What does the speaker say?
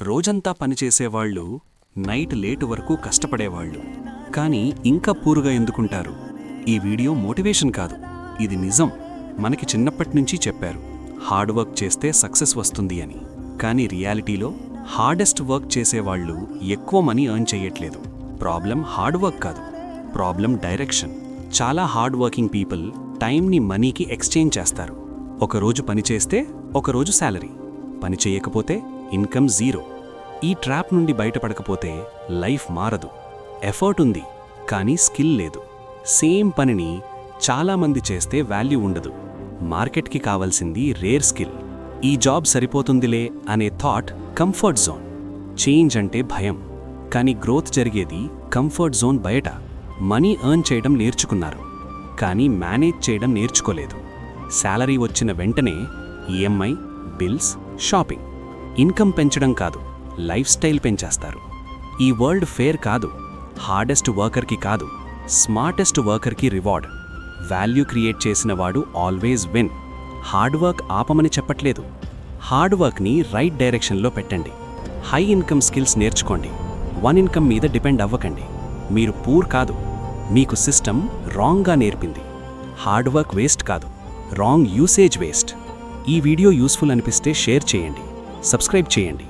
రోజంతా పనిచేసేవాళ్ళు night late వరకు కష్టపడేవాళ్ళు కానీ ఇంకా పూరుగా ఎందుకుంటారు? ఈ వీడియో మోటివేషన్ కాదు, ఇది నిజం. మనకి చిన్నప్పటినుంచి చెప్పారు హార్డ్ వర్క్ చేస్తే సక్సెస్ వస్తుంది అని. కానీ రియాలిటీలో హార్డెస్ట్ వర్క్ చేసేవాళ్ళు ఎక్కువ మనీ ఎర్న్ చేయట్లేదు. ప్రాబ్లం హార్డ్ వర్క్ కాదు, ప్రాబ్లం డైరెక్షన్. చాలా హార్డ్ వర్కింగ్ పీపుల్ టైంని మనీకి ఎక్స్చేంజ్ చేస్తారు. ఒకరోజు పని చేస్తే ఒకరోజు శాలరీ, పని చేయకపోతే ఇన్కమ్ జీరో. ఈ ట్రాప్ నుండి బయటపడకపోతే లైఫ్ మారదు. ఎఫర్ట్ ఉంది కానీ స్కిల్ లేదు. సేమ్ పనిని చాలామంది చేస్తే వాల్యూ ఉండదు. మార్కెట్కి కావాల్సింది రేర్ స్కిల్. ఈ జాబ్ సరిపోతుందిలే అనే థాట్ కంఫర్ట్ జోన్. చేంజ్ అంటే భయం, కానీ గ్రోత్ జరిగేది కంఫర్ట్ జోన్ బయట. మనీ ఎర్న్ చేయడం నేర్చుకున్నారు కానీ మేనేజ్ చేయడం నేర్చుకోలేదు. శాలరీ వచ్చిన వెంటనే ఈఎంఐ, బిల్స్, షాపింగ్. ఇన్కమ్ పెంచడం కాదు, లైఫ్ స్టైల్ పెంచేస్తారు. ఈ వరల్డ్ ఫేర్ కాదు. హార్డెస్ట్ వర్కర్కి కాదు, స్మార్టెస్ట్ వర్కర్కి రివార్డ్. వాల్యూ క్రియేట్ చేసిన వాడు ఆల్వేజ్ విన్. హార్డ్ వర్క్ ఆపమని చెప్పట్లేదు. హార్డ్ వర్క్ని రైట్ డైరెక్షన్లో పెట్టండి. హై ఇన్కమ్ స్కిల్స్ నేర్చుకోండి. వన్ ఇన్కమ్ మీద డిపెండ్ అవ్వకండి. మీరు పూర్ కాదు, మీకు సిస్టమ్ రాంగ్గా నేర్పింది. హార్డ్ వర్క్ వేస్ట్ కాదు, రాంగ్ యూసేజ్ వేస్ట్. ఈ వీడియో యూస్ఫుల్ అనిపిస్తే షేర్ చేయండి, సబ్స్క్రైబ్ చేయండి.